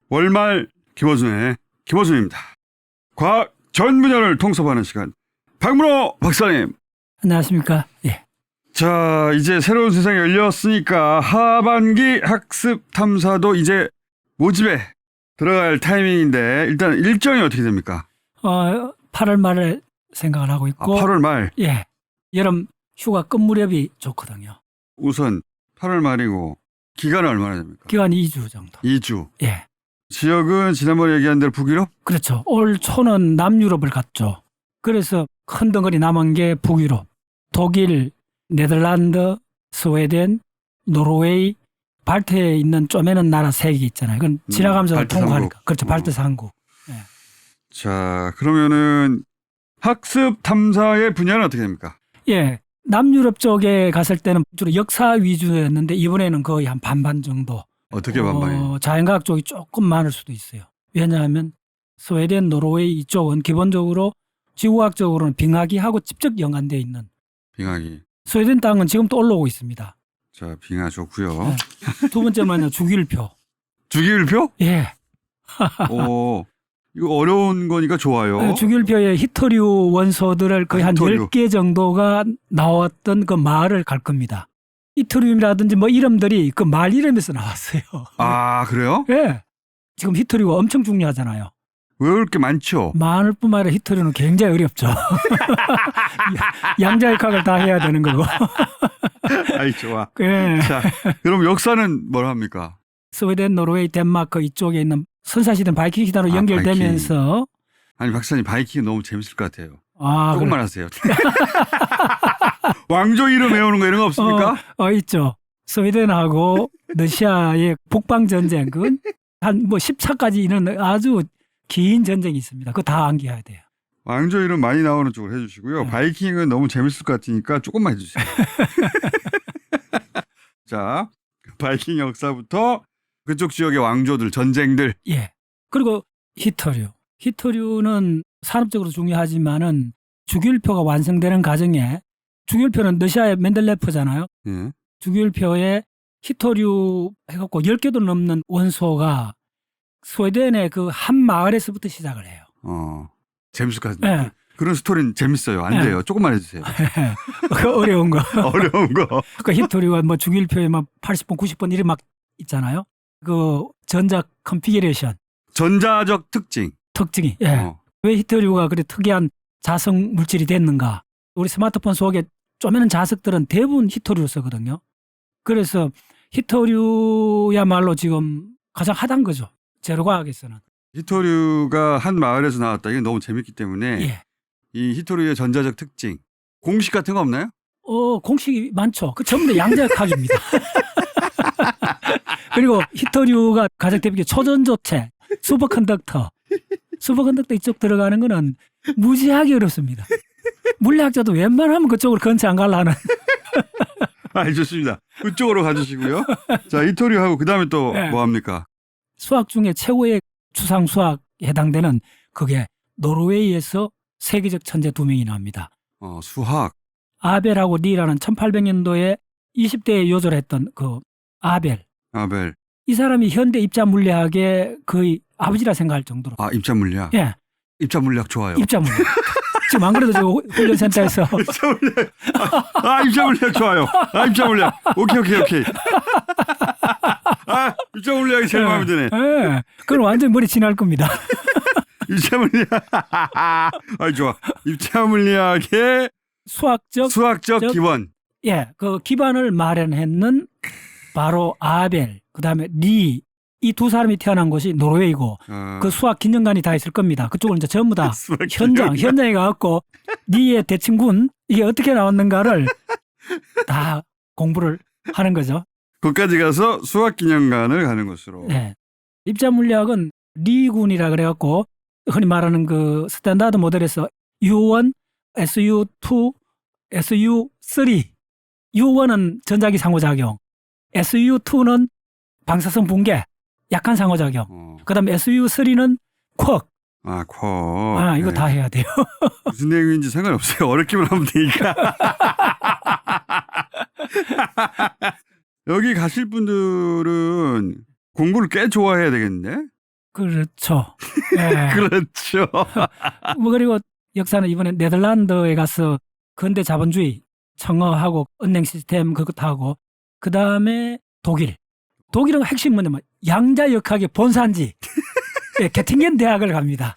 월말 김어준의 김어준입니다. 과학 전 분야를 통섭하는 시간. 박문호 박사님. 안녕하십니까. 예. 자, 이제 새로운 세상이 열렸으니까 하반기 학습 탐사도 이제 모집에 들어갈 타이밍인데 일단 일정이 어떻게 됩니까? 8월 말에 생각을 하고 있고. 8월 말. 예. 여름 휴가 끝 무렵이 좋거든요. 우선 8월 말이고 기간은 얼마나 됩니까? 기간이 2주 정도. 2주. 예. 지역은 지난번에 얘기한 대로 북유럽? 그렇죠. 올 초는 남유럽을 갔죠. 그래서 큰 덩어리 남은 게 북유럽, 독일, 네덜란드, 스웨덴, 노르웨이, 발트에 있는 쪼매는 나라 3개 있잖아요. 그건 지나가면서 발트 통과하니까. 삼국. 그렇죠. 발트 삼국. 예. 자, 그러면은 학습 탐사의 분야는 어떻게 됩니까? 예. 남유럽 쪽에 갔을 때는 주로 역사 위주였는데 이번에는 거의 한 반반 정도. 어떻게 반반이? 자연과학 쪽이 조금 많을 수도 있어요. 왜냐하면 스웨덴, 노르웨이 이쪽은 기본적으로 지구과학적으로는 빙하기하고 직접 연관되어 있는. 빙하기. 스웨덴 땅은 지금 또 올라오고 있습니다. 자, 빙하 좋고요. 네. 두 번째는 주기율표. 주기율표? 예. 오, 이거 어려운 거니까 좋아요. 주기율표에 히토류 원소들을 거의 한 히토류. 10개 정도가 나왔던 그 마을을 갈 겁니다. 히토리움이라든지 뭐 이름들이 그 말 이름에서 나왔어요. 아, 그래요? 예. 지금 히토리가 엄청 중요하잖아요. 왜 그렇게 많죠? 마늘뿐만 아니라 히토리는 굉장히 어렵죠. 양자역학을 다 해야 되는 거고. 아이, 좋아. 예. 자, 그럼 역사는 뭘 합니까? 스웨덴, 노르웨이, 덴마크 이쪽에 있는 선사시대 바이킹 시대로 연결되면서. 아니, 박사님, 바이킹 너무 재밌을 것 같아요. 아, 조금만 그래. 하세요. 왕조 이름 외우는 거 이런 거 없습니까? 있죠. 스웨덴하고 러시아의 북방전쟁, 그건 한 뭐 14까지 이르는 아주 긴 전쟁이 있습니다. 그거 다 암기해야 돼요. 왕조 이름 많이 나오는 쪽으로 해주시고요. 네. 바이킹은 너무 재밌을 것 같으니까 조금만 해주세요. 자, 바이킹 역사부터 그쪽 지역의 왕조들, 전쟁들. 예. 그리고 히토류. 히토류는 산업적으로 중요하지만은 주기율표가 완성되는 과정에 주기율표는 러시아의 맨델레프잖아요. 예. 주기율표에 히토류 해갖고 10개도 넘는 원소가 스웨덴의 그 한 마을에서부터 시작을 해요. 재밌을 것 같은데. 예. 그런 스토리는 재밌어요. 안 예. 돼요. 조금만 해주세요. 그 어려운 거. 어려운 거. 그 히토류가 뭐 주기율표에 막 80번, 90번 이래 막 있잖아요. 그 전자 컨피그레이션 전자적 특징. 특징이. 예. 왜 히토류가 그래 특이한 자석 물질이 됐는가? 우리 스마트폰 속에 쪼매는 자석들은 대부분 히토류를 쓰거든요. 그래서 히토류야말로 지금 가장 핫한 거죠. 재료과학에서는. 히토류가 한 마을에서 나왔다. 이게 너무 재밌기 때문에 예. 이 히토류의 전자적 특징. 공식 같은 거 없나요? 공식이 많죠. 그 전부 다 양자역학입니다. 그리고 히토류가 가장 대표적인 초전조체, 슈퍼컨덕터. 슈퍼컨덕터 이쪽 들어가는 거는 무지하게 어렵습니다. 물리학자도 웬만하면 그쪽으로 건치 안 가려는. 좋습니다. 그쪽으로 가주시고요. 자, 히토류하고 그 다음에 또 네. 뭐 합니까? 수학 중에 최고의 추상 수학에 해당되는 그게 노르웨이에서 세계적 천재 2명이 나옵니다. 수학. 아벨하고 리라는 1800년도에 20대에 요절했던 그 아벨. 아벨. 이 사람이 현대 입자 물리학의 거의 아버지라 생각할 정도로. 입자 물리학. 예. 입자 물리학 좋아요. 입자 물리학. 지금 안 그래도 저 훈련센터에서 입자 물리학. 입자 물리학 좋아요. 입자 물리학. 오케이. 입자 물리학이 제일 마음에 드네. 예. 그건 완전 머리 지날 겁니다. 입자 물리학. 좋아. 입자 물리학의 수학적 기본. 예. 그 기반을 마련했는 바로 아벨, 그다음에 리, 이 두 사람이 태어난 곳이 노르웨이고 그 수학 기념관이 다 있을 겁니다. 그쪽은 이제 전부 다 현장에 가갖고 리의 대칭군 이게 어떻게 나왔는가를 다 공부를 하는 거죠. 거기까지 가서 수학 기념관을 가는 것으로. 네. 입자 물리학은 리군이라 그래갖고 흔히 말하는 그 스탠다드 모델에서 U1, SU2, SU3. U1은 전자기 상호작용, SU2는 방사성 붕괴, 약한 상호작용. 그다음에 SU3는 쿼크. 쿼크. 이거 다 해야 돼요. 무슨 내용인지 상관없어요. 어렵기만 하면 되니까. 여기 가실 분들은 공부를 꽤 좋아해야 되겠는데? 그렇죠. 예. 그렇죠. 뭐 그리고 역사는 이번에 네덜란드에 가서 근대 자본주의 청어하고 은행 시스템 그것도 하고 그 다음에 독일은 핵심 뭐냐면 양자역학의 본산지 예, 게팅겐 대학을 갑니다.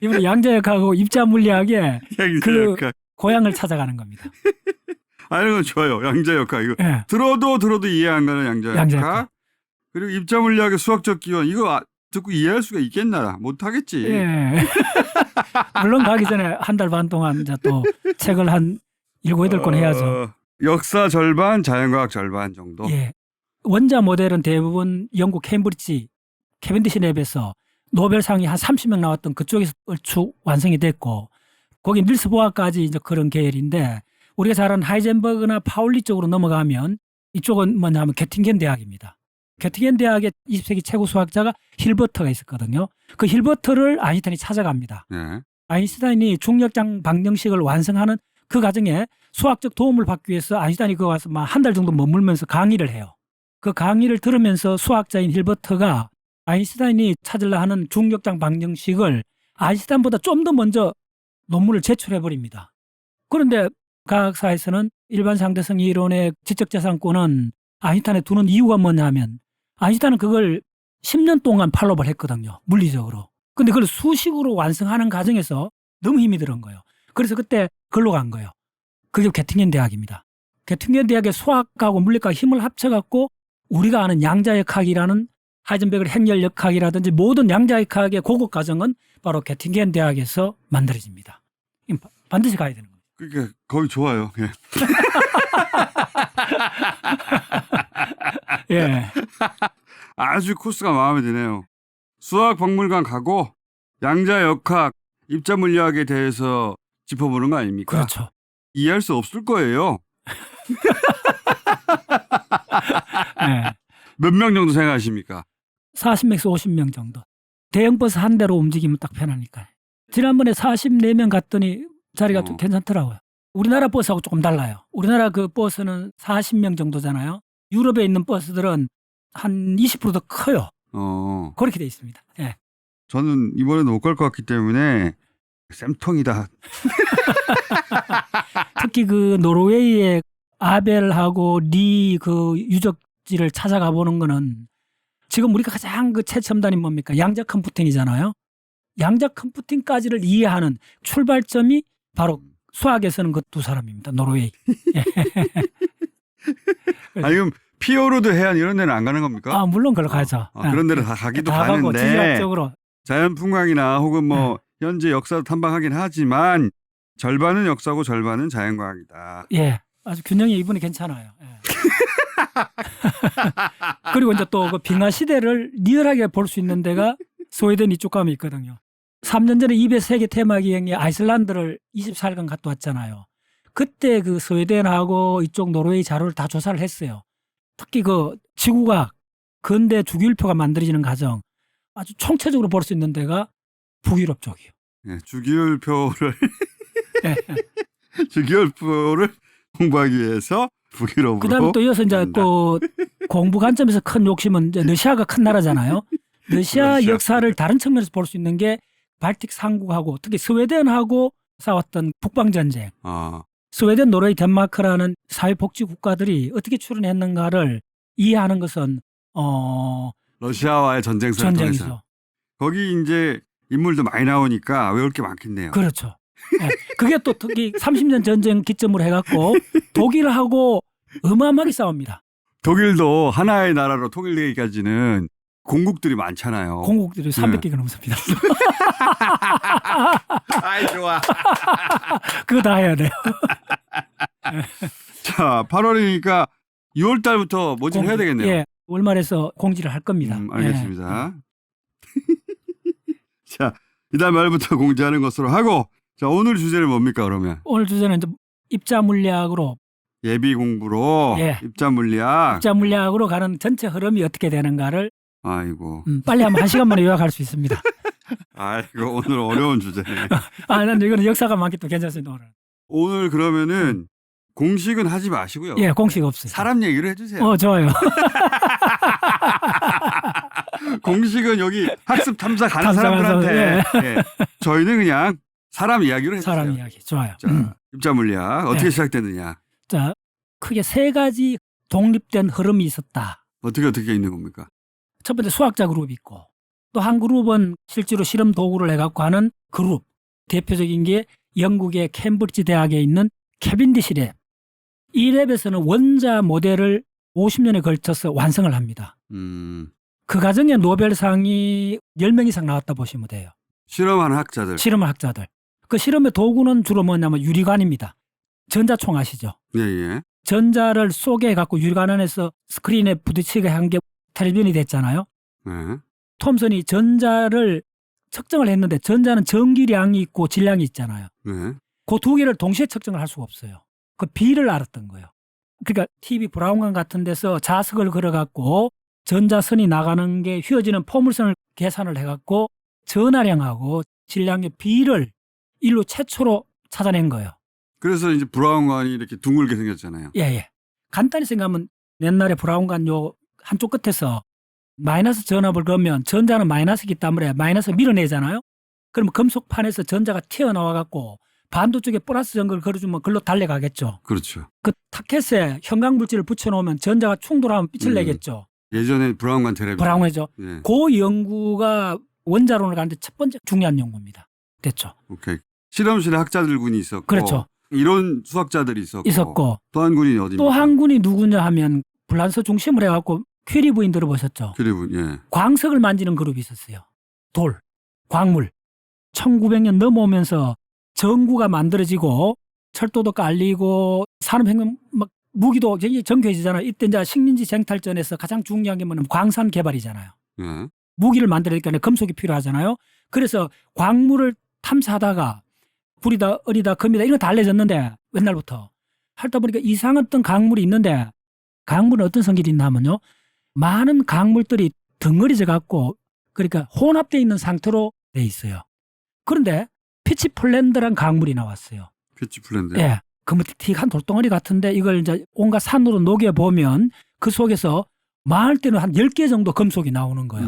이번에 양자역학하고 입자물리학의 그 양자역학. 고향을 찾아가는 겁니다. 아, 이런 건 좋아요. 양자역학. 이거 예. 들어도 이해 안 가는 양자역학. 양자역학. 그리고 입자물리학의 수학적 기원. 이거 듣고 이해할 수가 있겠나? 못하겠지. 예. 물론 가기 전에 한 달 반 동안 이제 또 책을 한 7, 8권 해야죠. 역사 절반, 자연과학 절반 정도. 예. 원자 모델은 대부분 영국 캠브리지 캐벤디시 랩에서 노벨상이 한 30명 나왔던 그쪽에서 얼추 완성이 됐고 거기 닐스 보아까지 이제 그런 계열인데 우리가 잘 아는 하이젠버그나 파울리 쪽으로 넘어가면 이쪽은 뭐냐면 게팅겐 대학입니다. 게팅겐 대학의 20세기 최고 수학자가 힐버트가 있었거든요. 그 힐버트를 아인슈타인이 찾아갑니다. 네. 아인슈타인이 중력장 방정식을 완성하는 그 과정에 수학적 도움을 받기 위해서 아인슈타인이 거기 가서 한 달 정도 머물면서 강의를 해요. 그 강의를 들으면서 수학자인 힐버트가 아인슈타인이 찾으려 하는 중력장 방정식을 아인슈타인보다 좀 더 먼저 논문을 제출해 버립니다. 그런데 과학사에서는 일반 상대성 이론의 지적재산권은 아인슈타인에 두는 이유가 뭐냐면 아인슈타인은 그걸 10년 동안 팔로우를 했거든요. 물리적으로. 근데 그걸 수식으로 완성하는 과정에서 너무 힘이 들은 거예요. 그래서 그때 글로 간 거예요. 그게 게팅겐 대학입니다. 게팅겐 대학의 수학하고 물리과 힘을 합쳐갖고 우리가 아는 양자역학이라는 하이젠베그 행렬역학이라든지 모든 양자역학의 고급 과정은 바로 게팅겐 대학에서 만들어집니다. 반드시 가야 되는 거예요. 그러니까 거기 좋아요. 예. 예. 아주 코스가 마음에 드네요. 수학박물관 가고 양자역학, 입자물리학에 대해서 짚어보는 거 아닙니까? 그렇죠. 이해할 수 없을 거예요. 예. 몇 명 정도 생각하십니까? 40명에서 50명 정도. 대형 버스 한 대로 움직이면 딱 편하니까. 지난번에 44명 갔더니 자리가 좀 괜찮더라고요. 우리나라 버스하고 조금 달라요. 우리나라 그 버스는 40명 정도잖아요. 유럽에 있는 버스들은 한 20%더 커요. 그렇게 돼 있습니다. 예. 저는 이번에도 못 갈 것 같기 때문에 쌤통이다. 특히 그 노르웨이의 아벨하고 리 그 유적지를 찾아가 보는 거는 지금 우리가 가장 그 최첨단이 뭡니까? 양자 컴퓨팅이잖아요. 양자 컴퓨팅까지를 이해하는 출발점이 바로 수학에서는 그 두 사람입니다. 노르웨이. 아, 그럼 피오르드 해안 이런 데는 안 가는 겁니까? 아, 물론 그걸 가죠. 그런 데는 다 가기도 다 가고 가는데 지질학적으로. 자연풍광이나 혹은 뭐 현재 역사도 탐방하긴 하지만 절반은 역사고 절반은 자연과학이다. 예, 아주 균형이 이분이 괜찮아요. 예. 그리고 이제 또 그 빙하 시대를 리얼하게 볼 수 있는 데가 스웨덴 이쪽 가면 있거든요. 3년 전에 이베 세계 테마기행에 아이슬란드를 24일간 갔다 왔잖아요. 그때 그 스웨덴하고 이쪽 노르웨이 자료를 다 조사를 했어요. 특히 그 지구가 근대 주기율표가 만들어지는 과정 아주 총체적으로 볼 수 있는 데가 북유럽 쪽이에요. 네, 주기율표를 주기율표를 공부하기 위해서 북유럽으로. 그다음에 또 이어서 이제 또 공부 관점에서 큰 욕심은 이제 러시아가 큰 나라잖아요. 러시아 역사를 다른 측면에서 볼 수 있는 게 발틱 삼국하고 특히 스웨덴하고 싸웠던 북방 전쟁. 스웨덴, 노르웨이, 덴마크라는 사회복지 국가들이 어떻게 출현했는가를 이해하는 것은 러시아와의 전쟁사를 통해서. 전쟁이죠. 거기 이제 인물도 많이 나오니까 외울 게 많겠네요. 그렇죠. 네. 그게 또 특히 30년 전쟁 기점으로 해갖고 독일하고 어마어마하게 싸웁니다. 독일도 하나의 나라로 통일되기까지는 공국들이 많잖아요. 공국들이 300개가 넘습니다. 아이 좋아. 그거 다 해야 돼요. 자, 8월이니까 6월 달부터 모집을 해야 되겠네요. 예, 월말에서 공지를 할 겁니다. 알겠습니다. 자, 이달 말부터 공지하는 것으로 하고, 자, 오늘 주제는 뭡니까 그러면? 오늘 주제는 이제 입자 물리학으로 예비 공부로 입자 물리학. 입자 물리학으로 가는 전체 흐름이 어떻게 되는가를 아이고. 빨리 하면 1시간 만에 요약할 수 있습니다. 아이고, 오늘 어려운 주제네. 난 이거는 역사가 많기 때문에 괜찮습니다. 오늘 그러면은 공식은 하지 마시고요. 예, 공식 없어요. 사람 얘기를 해주세요. 좋아요. 공식은 여기 학습 탐사 가는 탐사 사람들한테. 예. 저희는 그냥 사람 이야기로 해주세요. 사람 이야기. 좋아요. 자, 입자 물리학 어떻게 네. 시작됐느냐. 자, 크게 세 가지 독립된 흐름이 있었다. 어떻게 있는 겁니까? 첫 번째 수학자 그룹이 있고 또 한 그룹은 실제로 실험 도구를 해갖고 하는 그룹. 대표적인 게 영국의 캠브리지 대학에 있는 캐빈디시 랩. 이 랩에서는 원자 모델을 50년에 걸쳐서 완성을 합니다. 그 과정에 노벨상이 10명 이상 나왔다 보시면 돼요. 실험하는 학자들. 실험을 학자들. 그 실험의 도구는 주로 뭐냐면 유리관입니다. 전자총 아시죠? 예. 전자를 쏘게 갖고 유리관 안에서 스크린에 부딪히게 한 게 텔레비전이 됐잖아요. 네. 톰슨이 전자를 측정을 했는데 전자는 전기량이 있고 질량이 있잖아요. 네. 그 두 개를 동시에 측정을 할 수가 없어요. 그 비를 알았던 거예요. 그러니까 TV 브라운관 같은 데서 자석을 걸어갖고 전자선이 나가는 게 휘어지는 포물선을 계산을 해갖고 전하량하고 질량의 비를 인류 최초로 찾아낸 거예요. 그래서 이제 브라운관이 이렇게 둥글게 생겼잖아요. 예. 간단히 생각하면 옛날에 브라운관 요 한쪽 끝에서 마이너스 전압을 걸면 전자는 마이너스이기 때문에 마이너스 밀어내잖아요. 그러면 금속판에서 전자가 튀어나와갖고 반도쪽에 플러스 전구를 걸어주면 글로 달려가겠죠. 그렇죠. 그 타켓에 형광물질을 붙여놓으면 전자가 충돌하면 빛을 내겠죠. 예전에 브라운관 텔레비전. 브라운관이죠. 예. 그 연구가 원자론을 가는데 첫 번째 중요한 연구입니다. 됐죠. 오케이. 실험실에 학자들군이 있었고. 그렇죠. 이론 수학자들이 있었고. 또 한 군이 어디입니까? 또 한 군이 누구냐 하면 불란서 중심을 해갖고 퀴리 부인 들어보셨죠? 퀴리 예. 광석을 만지는 그룹이 있었어요. 돌, 광물. 1900년 넘어오면서 전구가 만들어지고 철도도 깔리고 산업혁명 막 무기도 굉장히 정교해지잖아요. 이때 이제 식민지 쟁탈전에서 가장 중요한 게 뭐냐면 광산 개발이잖아요. 예. 무기를 만들어야 되니까 금속이 필요하잖아요. 그래서 광물을 탐사하다가 불이다, 을이다, 금이다 이런 거 다 알려졌는데 옛날부터 하다 보니까 이상한 어떤 광물이 있는데 광물은 어떤 성질이 있나 하면요. 많은 광물들이 덩어리져 갖고 그러니까 혼합되어 있는 상태로 돼 있어요. 그런데 피치플랜드란 광물이 나왔어요. 피치플랜드. 예. 금틱한 돌덩어리 같은데 이걸 이제 온갖 산으로 녹여보면 그 속에서 많을 때는 한 10개 정도 금속이 나오는 거예요.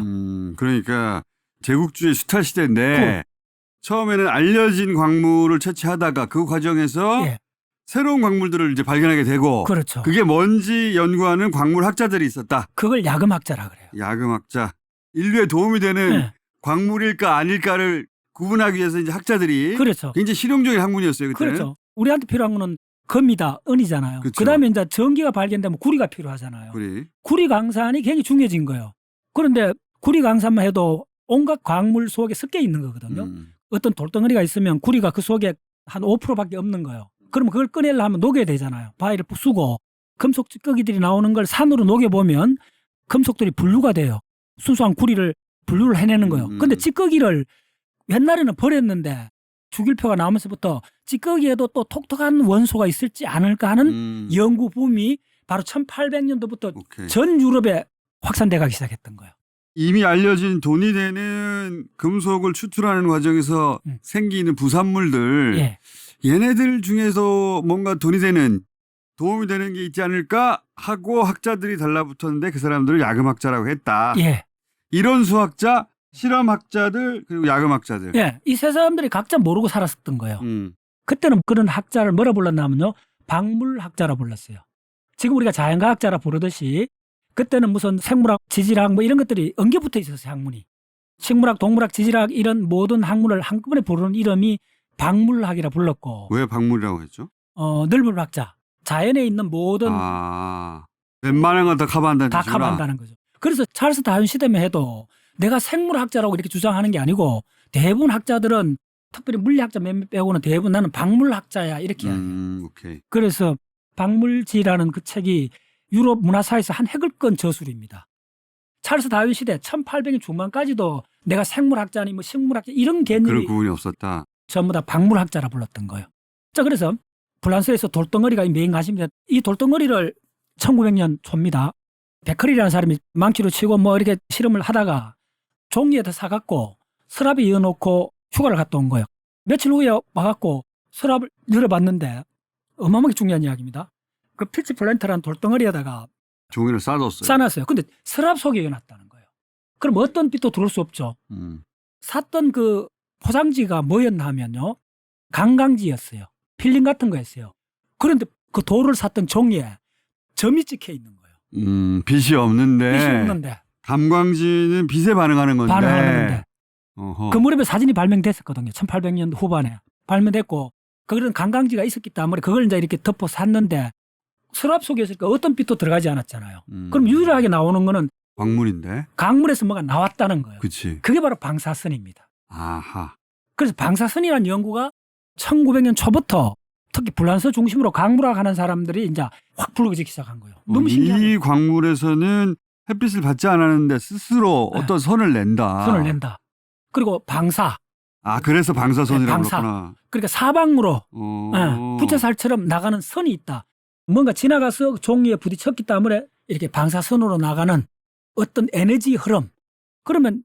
그러니까 제국주의 수탈 시대인데 처음에는 알려진 광물을 채취하다가 그 과정에서 예. 새로운 광물들을 이제 발견하게 되고 그렇죠. 그게 뭔지 연구하는 광물 학자들이 있었다. 그걸 야금학자라 그래요. 야금학자. 인류에 도움이 되는 예. 광물일까 아닐까를 구분하기 위해서 이제 학자들이 그렇죠. 굉장히 실용적인 학문이었어요. 그때는. 그렇죠. 우리한테 필요한 거는 금이다, 은이잖아요. 그렇죠. 그다음에 이제 전기가 발견되면 구리가 필요하잖아요. 구리 강산이 굉장히 중요해진 거예요. 그런데 구리 강산만 해도 온갖 광물 속에 섞여 있는 거거든요. 어떤 돌덩어리가 있으면 구리가 그 속에 한 5%밖에 없는 거예요. 그러면 그걸 꺼내려면 녹여야 되잖아요. 바위를 쑤고 금속 찌꺼기들이 나오는 걸 산으로 녹여보면 금속들이 분류가 돼요. 순수한 구리를 분류를 해내는 거예요. 근데 찌꺼기를 옛날에는 버렸는데 주길표가 나오면서부터 찌꺼기에도 또 독특한 원소가 있을지 않을까 하는 연구 붐이 바로 1800년도부터 전 유럽에 확산돼 가기 시작했던 거예요. 이미 알려진 돈이 되는 금속을 추출하는 과정에서 생기는 부산물들 예. 얘네들 중에서 뭔가 돈이 되는 도움이 되는 게 있지 않을까 하고 학자들이 달라붙었는데 그 사람들을 야금학자라고 했다. 예. 이론 수학자, 실험학자들 그리고 야금학자들. 예. 이 세 사람들이 각자 모르고 살았었던 거예요. 그때는 그런 학자를 뭐라 불렀냐면요. 박물학자라 불렀어요. 지금 우리가 자연과학자라 부르듯이 그때는 무슨 생물학, 지질학 뭐 이런 것들이 엉겨 붙어 있었어요. 학문이. 식물학, 동물학, 지질학 이런 모든 학문을 한꺼번에 부르는 이름이 박물학이라 불렀고. 왜 박물이라고 했죠? 늘물학자. 자연에 있는 모든 웬만한 건 다 커버한다는 다 뜻이구나. 커버한다는 거죠. 그래서 찰스 다윈 시대만 해도 내가 생물학자라고 이렇게 주장하는 게 아니고 대부분 학자들은 특별히 물리학자 몇몇 빼고는 대부분 나는 박물학자야 이렇게 해요. 오케이. 그래서 박물지라는 그 책이 유럽 문화사에서 한 획을 끈 저술입니다. 찰스 다윈 시대 1800년 중반까지도 내가 생물학자니 뭐 식물학자 이런 개념이 그런 구분이 없었다. 전부 다 박물학자라 불렀던 거예요. 자, 그래서 프랑스에서 돌덩어리가 메인 관심인데 이 돌덩어리를 1900년 초입니다. 베커리라는 사람이 망치로 치고 뭐 이렇게 실험을 하다가 종이에다 사갖고 서랍에 이어놓고 휴가를 갔다 온 거예요. 며칠 후에 와갖고 서랍을 열어봤는데 어마어마하게 중요한 이야기입니다. 그 피치 플랜트라는 돌덩어리에다가 종이를 싸뒀어요. 싸놨어요. 근데 서랍 속에 넣어놨다는 거예요. 그럼 어떤 빛도 들어올 수 없죠. 샀던 그 포장지가 뭐였나 하면요. 강강지였어요. 필름 같은 거였어요. 그런데 그 돌을 샀던 종이에 점이 찍혀 있는 거예요. 빛이 없는데. 빛이 없는데. 감광지는 빛에 반응하는 건데. 반응하는데. 어허. 그 무렵에 사진이 발명됐었거든요. 1800년도 후반에 발명됐고 그런 강강지가 있었기 때문에 그걸 이제 이렇게 덮어 샀는데 서랍 속에 있으니까 어떤 빛도 들어가지 않았잖아요. 그럼 유일하게 나오는 거는 광물인데. 강물에서 뭐가 나왔다는 거예요. 그치. 그게 바로 방사선입니다. 아하. 그래서 방사선이라는 연구가 1900년 초부터 특히 불란서 중심으로 강물학하는 사람들이 이제 확 불거지기 시작한 거예요. 너무 신기한 이 광물에서는 햇빛을 받지 않았는데 스스로 네. 어떤 선을 낸다. 선을 낸다. 그리고 방사. 아, 그래서 방사선이라고 방사. 그렇구나. 그러니까 사방으로 어. 부채살처럼 나가는 선이 있다. 뭔가 지나가서 종이에 부딪혔기 때문에 이렇게 방사선으로 나가는 어떤 에너지 흐름. 그러면